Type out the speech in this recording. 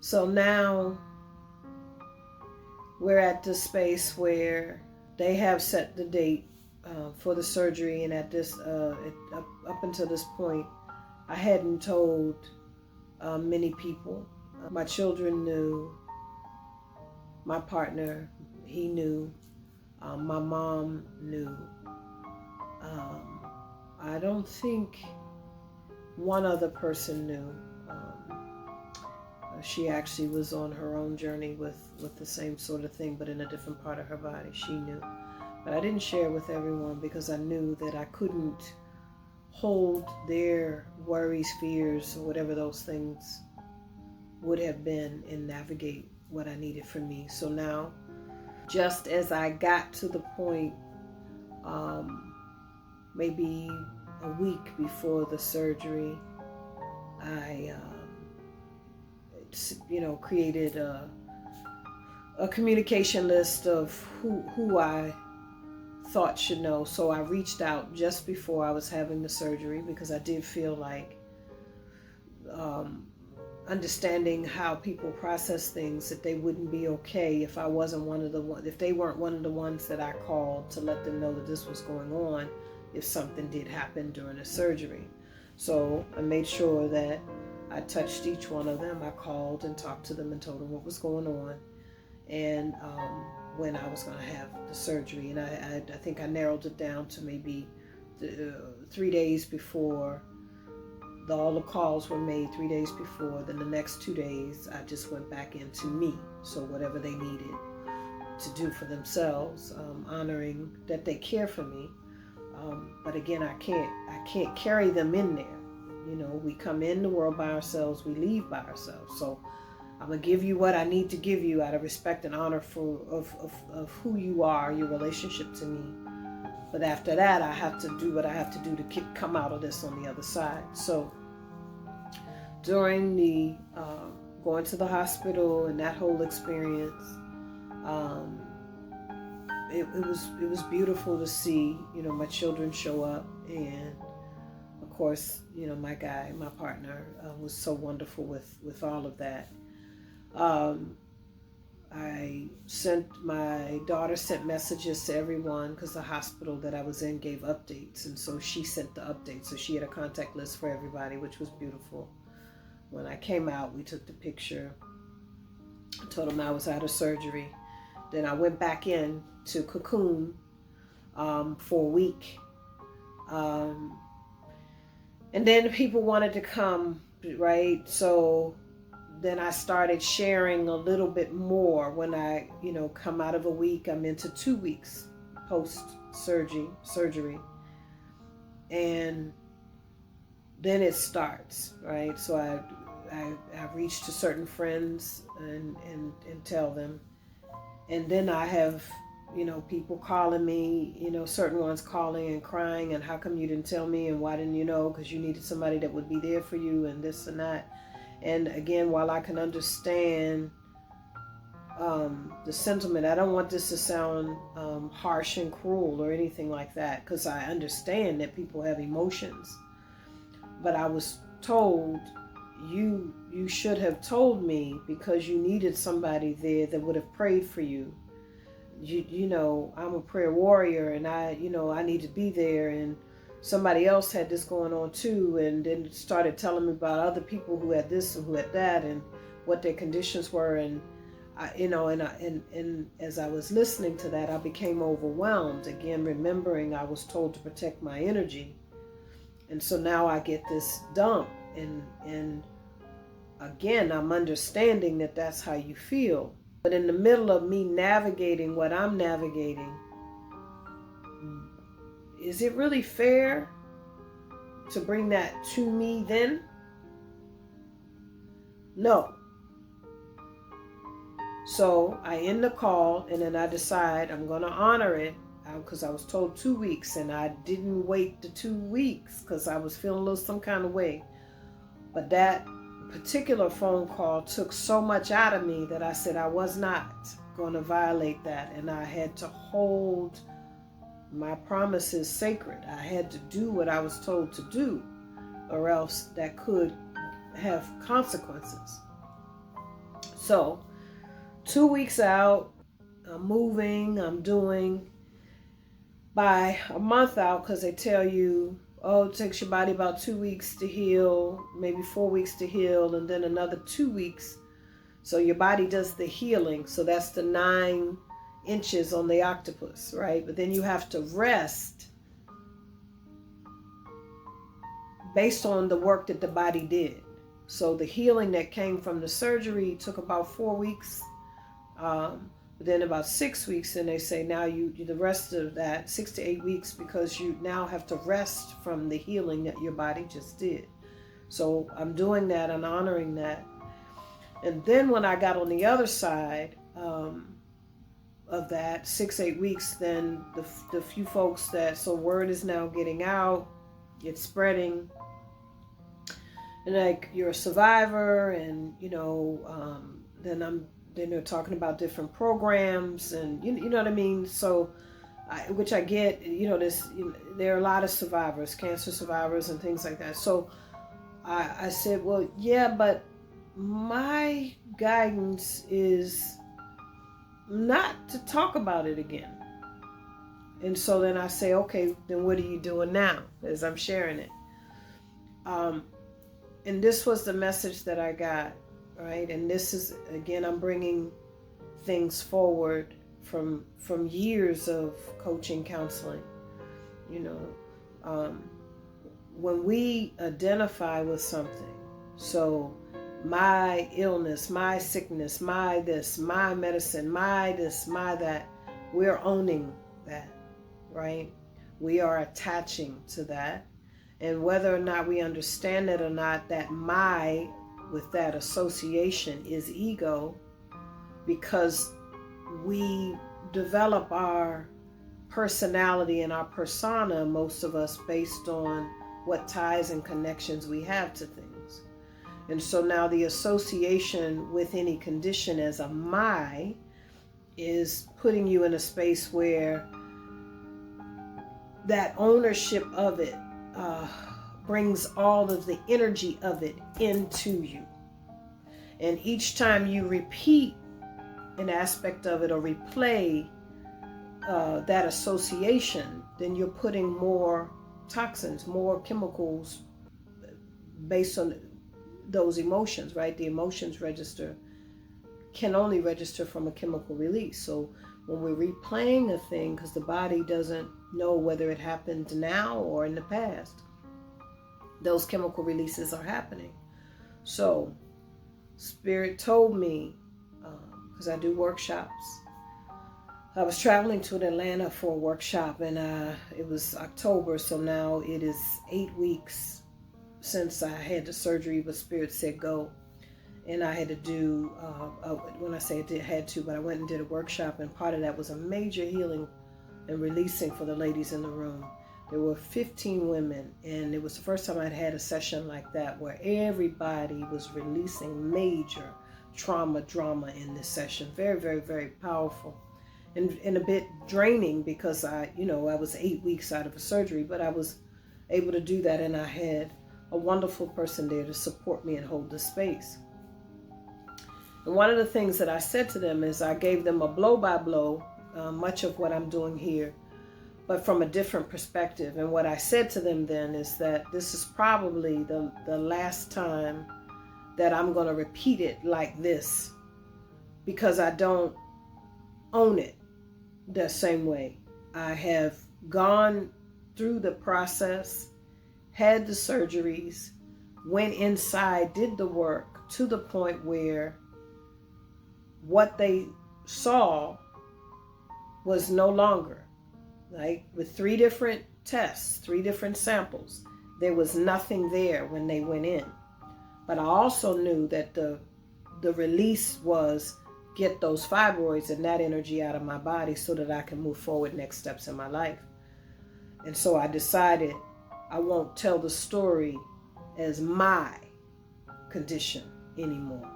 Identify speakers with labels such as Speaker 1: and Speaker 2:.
Speaker 1: So now we're at the space where they have set the date for the surgery, and at this up until this point, I hadn't told many people. My children knew, my partner, he knew, my mom knew. I don't think one other person knew. She actually was on her own journey with the same sort of thing, but in a different part of her body. She knew. But I didn't share with everyone because I knew that I couldn't hold their worries, fears, or whatever those things would have been, and navigate what I needed for me. So now, just as I got to the point, maybe a week before the surgery, I created a communication list of who I thought should know. So I reached out just before I was having the surgery because I did feel like understanding how people process things, that they wouldn't be okay if I wasn't one of the ones, if they weren't one of the ones that I called to let them know that this was going on if something did happen during the surgery. So I made sure that I touched each one of them. I called and talked to them and told them what was going on, and when I was going to have the surgery. And I think I narrowed it down to maybe 3 days before all the calls were made, 3 days before. Then the next 2 days, I just went back into me. So whatever they needed to do for themselves, honoring that they care for me. But again, I can't carry them in there. We come in the world by ourselves, we leave by ourselves. So I'm gonna give you what I need to give you out of respect and honor of who you are, your relationship to me. But after that, I have to do what I have to do to come out of this on the other side. So during the going to the hospital and that whole experience, it was beautiful to see, my children show up, and of course, my partner was so wonderful with all of that. My daughter sent messages to everyone because the hospital that I was in gave updates, and so she sent the updates. So she had a contact list for everybody, which was beautiful. When I came out, we took the picture. I told them I was out of surgery. Then I went back in to cocoon for a week. And then people wanted to come, right? So then I started sharing a little bit more. When I, come out of a week, I'm into 2 weeks post-surgery. And then it starts, right? So I reach to certain friends and tell them. And then I have, people calling me, certain ones calling and crying, and how come you didn't tell me, and why didn't you know? Because you needed somebody that would be there for you, and this and that. And again, while I can understand the sentiment, I don't want this to sound harsh and cruel or anything like that, because I understand that people have emotions. But I was told, you should have told me, because you needed somebody there that would have prayed for you. I'm a prayer warrior, and I need to be there. And somebody else had this going on too, and then started telling me about other people who had this and who had that, and what their conditions were. And and as I was listening to that, I became overwhelmed. Again, remembering I was told to protect my energy, and so now I get this dump, and again, I'm understanding that that's how you feel. But in the middle of me navigating what I'm navigating, is it really fair to bring that to me then? No. So I end the call, and then I decide I'm going to honor it, because I was told 2 weeks, and I didn't wait the 2 weeks because I was feeling a little some kind of way. But that particular phone call took so much out of me that I said I was not going to violate that, and I had to hold my promises sacred. I had to do what I was told to do, or else that could have consequences. So 2 weeks out, I'm moving, I'm doing. By a month out, because they tell you, oh, it takes your body about 2 weeks to heal, maybe 4 weeks to heal, and then another 2 weeks. So your body does the healing. So that's the 9 inches on the octopus, right? But then you have to rest based on the work that the body did. So the healing that came from the surgery took about 4 weeks. But then about 6 weeks, and they say now you the rest of that 6 to 8 weeks, because you now have to rest from the healing that your body just did. So I'm doing that and honoring that. And then when I got on the other side of that 6-8 weeks, then the few folks that, so word is now getting out, it's spreading, and like you're a survivor, and then they're talking about different programs, and you know what I mean. So, which I get, there are a lot of survivors, cancer survivors, and things like that. So, I said, well, yeah, but my guidance is not to talk about it again. And so then I say, okay, then what are you doing now? As I'm sharing it. And this was the message that I got. Right, and this is, again, I'm bringing things forward from years of coaching, counseling. When we identify with something, so my illness, my sickness, my this, my medicine, my this, my that, we're owning that, right? We are attaching to that, and whether or not we understand it or not, that my with that association is ego, because we develop our personality and our persona, most of us, based on what ties and connections we have to things. And so now the association with any condition as a my is putting you in a space where that ownership of it brings all of the energy of it into you. And each time you repeat an aspect of it or replay that association, then you're putting more toxins, more chemicals based on those emotions, right? The emotions can only register from a chemical release. So when we're replaying a thing, because the body doesn't know whether it happened now or in the past, those chemical releases are happening. So Spirit told me, because I do workshops, I was traveling to Atlanta for a workshop, and it was October, so now it is 8 weeks since I had the surgery, but Spirit said go. And I had to do, when I say I had to, but I went and did a workshop, and part of that was a major healing and releasing for the ladies in the room. There were 15 women, and it was the first time I'd had a session like that where everybody was releasing major drama in this session. Very, very, very powerful, and a bit draining, because I was 8 weeks out of a surgery, but I was able to do that, and I had a wonderful person there to support me and hold the space. And one of the things that I said to them is I gave them a blow-by-blow, much of what I'm doing here, but from a different perspective. And what I said to them then is that this is probably the last time that I'm going to repeat it like this, because I don't own it the same way. I have gone through the process, had the surgeries, went inside, did the work to the point where what they saw was no longer. Like with 3 different tests, 3 different samples, there was nothing there when they went in. But I also knew that the release was get those fibroids and that energy out of my body so that I can move forward next steps in my life. And so I decided I won't tell the story as my condition anymore.